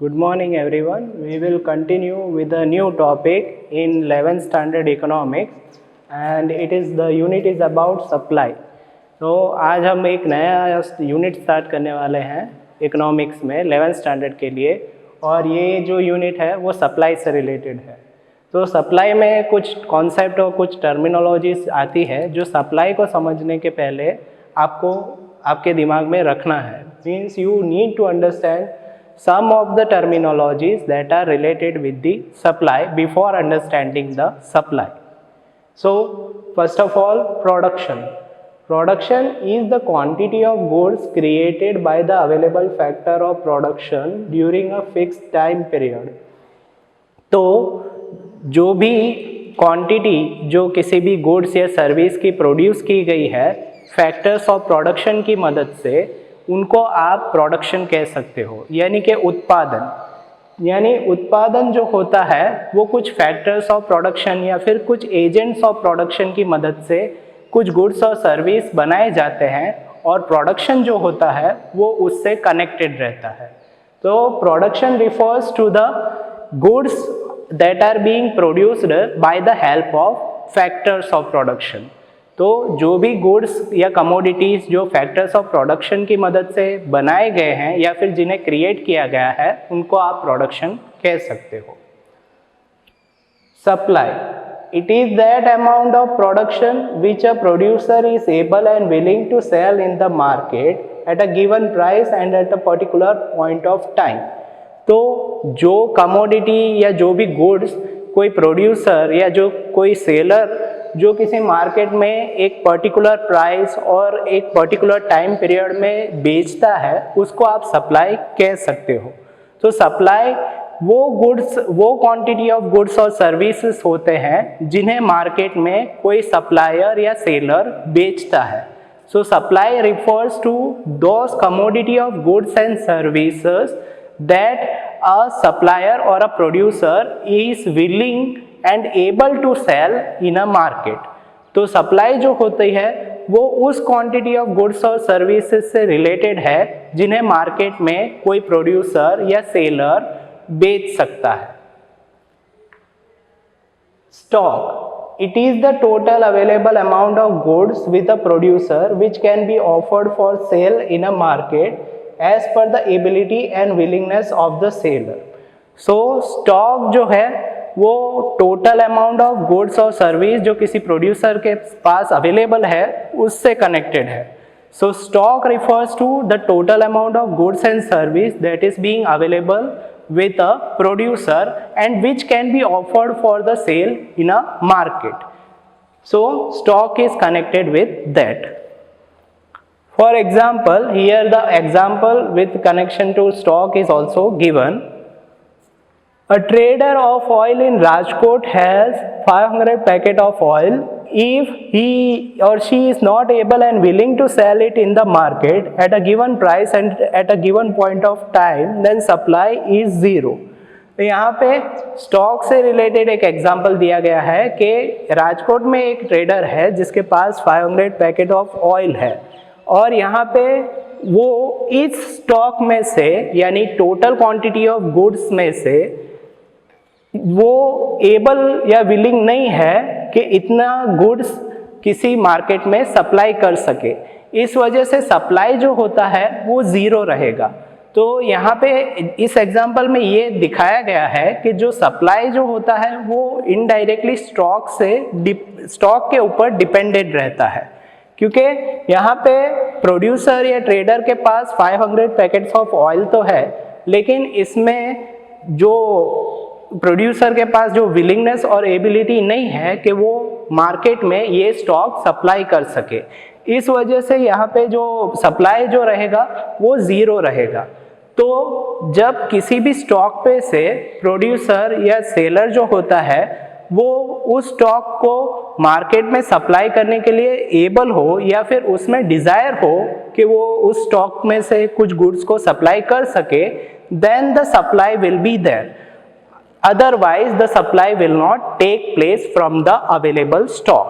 Good morning everyone. We will continue with a new topic in 11th standard economics and it is the unit is about supply. तो आज हम एक नया unit start करने वाले हैं इकोनॉमिक्स में 11th स्टैंडर्ड के लिए और ये जो यूनिट है वो सप्लाई से रिलेटेड है। तो सप्लाई में कुछ कॉन्सेप्ट और कुछ टर्मिनोलॉजीज आती है जो सप्लाई को समझने के पहले आपको आपके दिमाग में रखना है। Means you need to understand some of the terminologies that are related with the supply before understanding the supply. So first of all, production. Production is the quantity of goods created by the available factor of production during a fixed time period. तो जो भी quantity जो किसी भी goods या service की produce की गई है फैक्टर्स ऑफ प्रोडक्शन की मदद से, उनको आप प्रोडक्शन कह सकते हो, यानी कि उत्पादन। यानी उत्पादन जो होता है वो कुछ फैक्टर्स ऑफ प्रोडक्शन या फिर कुछ एजेंट्स ऑफ प्रोडक्शन की मदद से कुछ गुड्स और सर्विस बनाए जाते हैं और प्रोडक्शन जो होता है वो उससे कनेक्टेड रहता है। तो production refers to the goods that are being produced by the help of factors of production. तो जो भी गुड्स या कमोडिटीज़ जो फैक्टर्स ऑफ प्रोडक्शन की मदद से बनाए गए हैं या फिर जिन्हें क्रिएट किया गया है उनको आप प्रोडक्शन कह सकते हो। Supply, it is that amount of production which a producer is able and willing to sell in the market at a given price and at a particular point of time. तो जो commodity या जो भी goods कोई producer या जो कोई seller जो किसी मार्केट में एक पर्टिकुलर प्राइस और एक पर्टिकुलर टाइम पीरियड में बेचता है उसको आप सप्लाई कह सकते हो। तो सप्लाई वो गुड्स, वो क्वांटिटी ऑफ गुड्स और सर्विसेज होते हैं जिन्हें मार्केट में कोई सप्लायर या सेलर बेचता है। So supply refers to those commodity of goods and services that a supplier और a producer is willing and able to sell in a market. तो सप्लाई जो होती है वो उस क्वांटिटी ऑफ गुड्स और सर्विसेज से रिलेटेड है जिन्हें मार्केट में कोई प्रोड्यूसर या सेलर बेच सकता है। Stock, it is the total available amount of goods with a producer which can be offered for sale in a market as per the ability and willingness of the seller. So stock जो है वो total amount of goods और service जो किसी producer के पास available है उससे connected है। So stock refers to the total amount of goods and service that is being available with a producer and which can be offered for the sale in a market. So stock is connected with that. For example, here the example with connection to stock is also given. A trader of oil in Rajkot has 500 packet of oil. If he or she is not able and willing to sell it in the market at a given price and at a given point of time, then supply is zero. तो यहाँ पे stock से related एक example दिया गया है कि राजकोट में एक ट्रेडर है जिसके पास 500 पैकेट ऑफ ऑयल है और यहाँ पे वो इस स्टॉक में से यानी टोटल क्वांटिटी ऑफ गुड्स में से वो एबल या विलिंग नहीं है कि इतना गुड्स किसी मार्केट में सप्लाई कर सके। इस वजह से सप्लाई जो होता है वो ज़ीरो रहेगा। तो यहाँ पे इस एग्जांपल में ये दिखाया गया है कि जो सप्लाई जो होता है वो इनडायरेक्टली स्टॉक के ऊपर डिपेंडेंट रहता है, क्योंकि यहाँ पे प्रोड्यूसर या ट्रेडर के पास 500 पैकेट्स ऑफ ऑयल तो है, लेकिन इसमें जो प्रोड्यूसर के पास जो विलिंगनेस और एबिलिटी नहीं है कि वो मार्केट में ये स्टॉक सप्लाई कर सके। इस वजह से यहाँ पे जो सप्लाई जो रहेगा वो ज़ीरो रहेगा। तो जब किसी भी स्टॉक पे से प्रोड्यूसर या सेलर जो होता है वो उस स्टॉक को मार्केट में सप्लाई करने के लिए एबल हो या फिर उसमें डिज़ायर हो कि वो उस स्टॉक में से कुछ गुड्स को सप्लाई कर सके, then the supply will be there. Otherwise the supply will not take place from the available stock.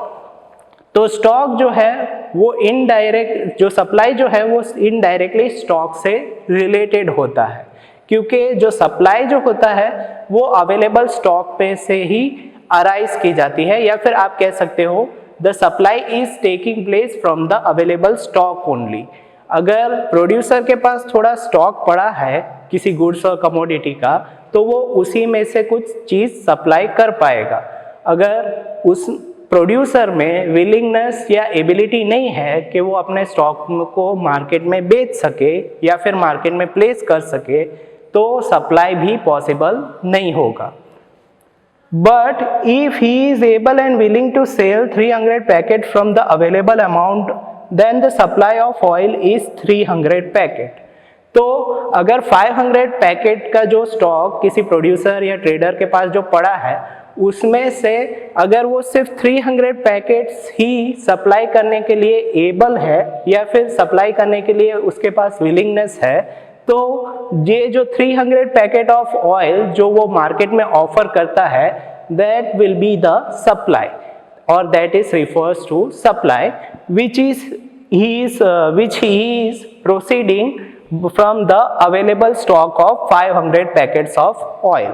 तो स्टॉक जो है वो इनडायरेक्ट, जो सप्लाई जो है वो इनडायरेक्टली स्टॉक से रिलेटेड होता है। क्योंकि जो सप्लाई जो होता है वो अवेलेबल स्टॉक पे से ही अराइज की जाती है, या फिर आप कह सकते हो the supply is taking place from the available stock only. अगर प्रोड्यूसर के पास थोड़ा स्टॉक पड़ा है किसी गुड्स और कमोडिटी का, तो वो उसी में से कुछ चीज़ सप्लाई कर पाएगा। अगर उस प्रोड्यूसर में विलिंगनेस या एबिलिटी नहीं है कि वो अपने स्टॉक को मार्केट में बेच सके या फिर मार्केट में प्लेस कर सके, तो सप्लाई भी पॉसिबल नहीं होगा। But if he is able and willing to sell 300 packet from the available amount, then the supply of oil is 300 packet. तो अगर 500 पैकेट का जो स्टॉक किसी प्रोड्यूसर या ट्रेडर के पास जो पड़ा है, उसमें से अगर वो सिर्फ 300 पैकेट्स ही सप्लाई करने के लिए एबल है या फिर सप्लाई करने के लिए उसके पास विलिंगनेस है, तो ये जो 300 पैकेट ऑफ ऑयल जो वो मार्केट में ऑफर करता है, that will be the supply, और that is refers to supply which he is proceeding from the available stock of 500 packets of oil.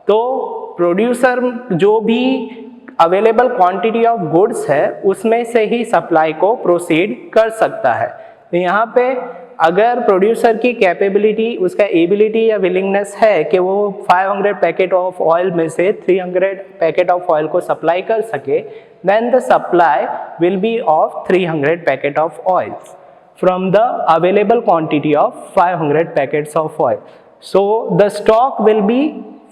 तो प्रोड्यूसर जो भी अवेलेबल क्वांटिटी ऑफ गुड्स है उसमें से ही सप्लाई को प्रोसीड कर सकता है। तो यहाँ पे अगर प्रोड्यूसर की कैपेबिलिटी, उसका एबिलिटी या विलिंगनेस है कि वो 500 पैकेट ऑफ ऑयल में से 300 पैकेट ऑफ ऑयल को सप्लाई कर सके, then the supply will be of 300 packet of oils from the available quantity of 500 packets of oil. So the stock will be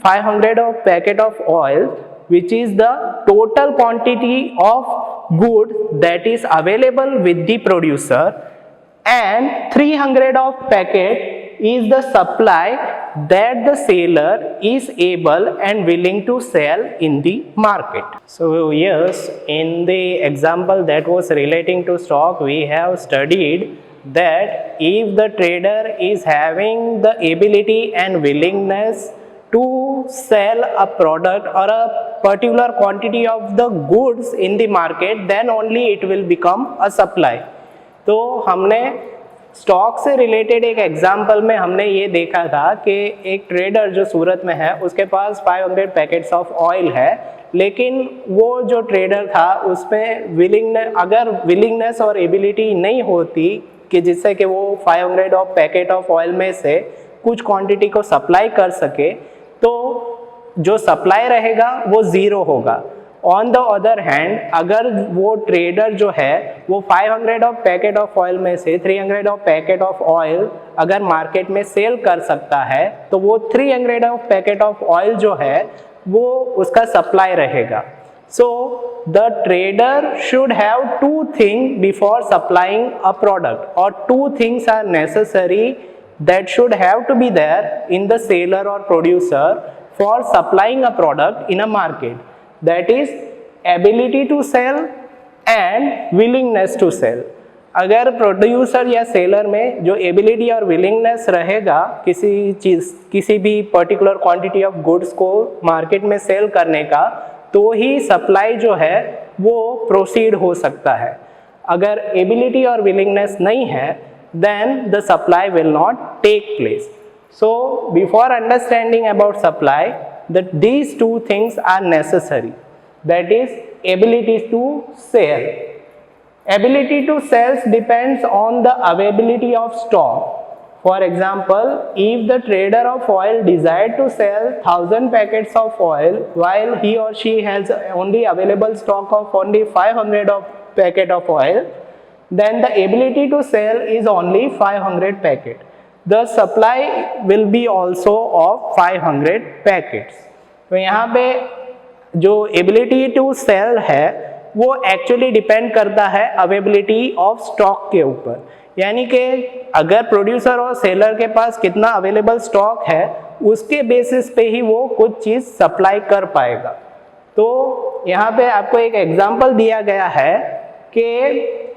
500 of packet of oil, which is the total quantity of goods that is available with the producer, and 300 of packet is the supply that the seller is able and willing to sell in the market. So yes, in the example that was relating to stock, we have studied that if the trader is having the ability and willingness to sell a product or a particular quantity of the goods in the market, then only it will become a supply. तो हमने stock से related एक example में हमने ये देखा था कि एक ट्रेडर जो सूरत में है उसके पास 500 पैकेट्स ऑफ ऑयल है, लेकिन वो जो ट्रेडर था उसमें अगर विलिंगनेस और एबिलिटी नहीं होती कि जिससे कि वो 500 ऑफ पैकेट ऑफ ऑयल में से कुछ क्वांटिटी को सप्लाई कर सके, तो जो सप्लाई रहेगा वो ज़ीरो होगा। ऑन द अदर हैंड, अगर वो ट्रेडर जो है वो 500 ऑफ पैकेट ऑफ ऑयल में से 300 ऑफ पैकेट ऑफ ऑयल अगर मार्केट में सेल कर सकता है, तो वो 300 ऑफ पैकेट ऑफ ऑयल जो है वो उसका सप्लाई रहेगा। So the trader should have two things before supplying a product, और two things are necessary that should have to be there in the seller or producer for supplying a product in a market. That is ability to sell and willingness to sell. अगर producer या seller में जो ability और willingness रहेगा किसी भी particular quantity of goods को market में सेल करने का, तो ही सप्लाई जो है वो प्रोसीड हो सकता है। अगर एबिलिटी और विलिंगनेस नहीं है, then the supply will not take place. So before understanding about supply, these two things are necessary. That is ability to sell. Ability to sell depends on the availability of stock. For example, if the trader of oil desired to sell 1000 packets of oil while he or she has only available stock of only 500 of packet of oil, then the ability to sell is only 500 packet. The supply will be also of 500 packets. तो यहाँ पे जो ability to sell है वो actually depend करता है availability of stock के ऊपर, यानी कि अगर प्रोड्यूसर और सेलर के पास कितना अवेलेबल स्टॉक है उसके बेसिस पे ही वो कुछ चीज़ सप्लाई कर पाएगा। तो यहाँ पे आपको एक एग्जांपल दिया गया है कि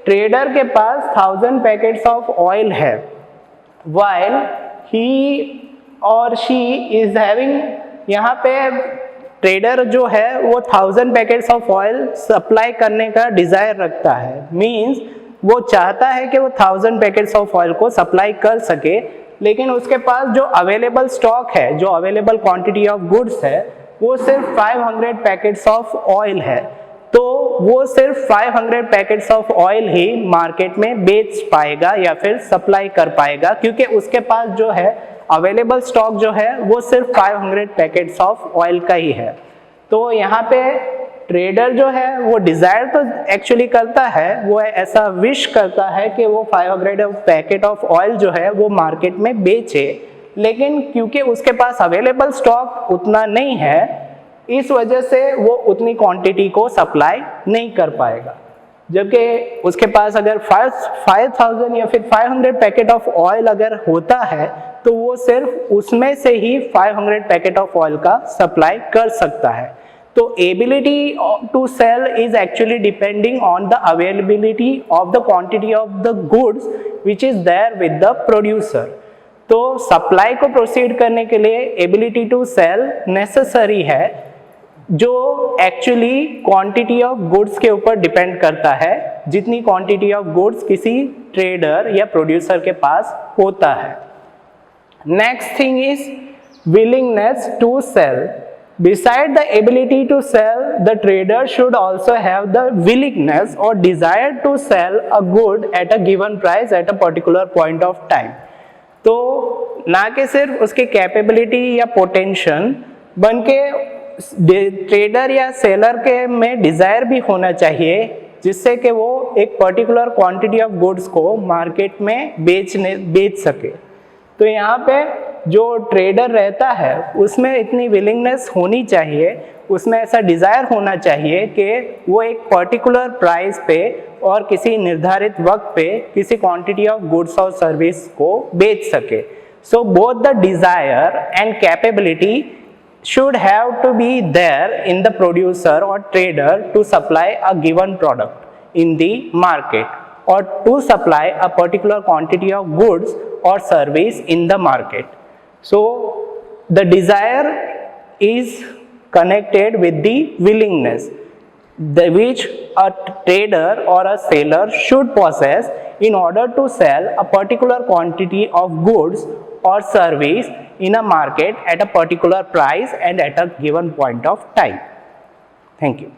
ट्रेडर के पास 1000 पैकेट्स ऑफ ऑयल है, while he or she is having, यहाँ पे ट्रेडर जो है वो 1000 पैकेट्स ऑफ ऑयल सप्लाई करने का डिज़ायर रखता है, मींस वो चाहता है कि वो 1000 पैकेट्स ऑफ ऑयल को सप्लाई कर सके, लेकिन उसके पास जो अवेलेबल स्टॉक है, जो अवेलेबल क्वांटिटी ऑफ गुड्स है, वो सिर्फ 500 पैकेट्स ऑफ ऑयल है, तो वो सिर्फ 500 packets of oil he market में बेच पाएगा या फिर सप्लाई कर पाएगा, क्योंकि उसके पास जो है अवेलेबल स्टॉक जो है वो सिर्फ 500 पैकेट्स ऑफ ऑयल का ही है। तो यहाँ पे ट्रेडर जो है वो डिजायर तो एक्चुअली करता है, वो ऐसा विश करता है कि वो 500 पैकेट ऑफ ऑयल जो है वो मार्केट में बेचे, लेकिन क्योंकि उसके पास अवेलेबल स्टॉक उतना नहीं है, इस वजह से वो उतनी क्वांटिटी को सप्लाई नहीं कर पाएगा। जबकि उसके पास अगर 5000 या फिर 500 पैकेट ऑफ ऑयल अगर होता है तो वो सिर्फ उसमें से ही 500 पैकेट ऑफ ऑयल का सप्लाई कर सकता है। तो ability to sell is actually depending on the availability of the quantity of the goods which is there with the producer. तो सप्लाई को प्रोसीड करने के लिए एबिलिटी टू सेल नेसेसरी है, जो एक्चुअली क्वांटिटी ऑफ गुड्स के ऊपर depend करता है, जितनी क्वांटिटी ऑफ गुड्स किसी ट्रेडर या प्रोड्यूसर के पास होता है। Next thing is willingness to sell. Beside the ability to sell, the trader should also have the willingness or desire to sell a good at a given price at a particular point of time. तो ना कि सिर्फ उसकी capability या potential, बन के trader या seller के में डिज़ायर भी होना चाहिए, जिससे कि वो एक पर्टिकुलर क्वांटिटी ऑफ गुड्स को मार्केट में बेच सके। तो यहाँ पे जो ट्रेडर रहता है उसमें इतनी विलिंगनेस होनी चाहिए, उसमें ऐसा डिज़ायर होना चाहिए कि वो एक पर्टिकुलर प्राइस पे और किसी निर्धारित वक्त पे किसी क्वांटिटी ऑफ गुड्स और सर्विस को बेच सके। So both the desire and capability should have to be there in the producer or trader to supply a given product in the market or to supply a particular quantity of goods or service in the market. So the desire is connected with the willingness, which a trader or a seller should possess in order to sell a particular quantity of goods or service in a market at a particular price and at a given point of time. Thank you.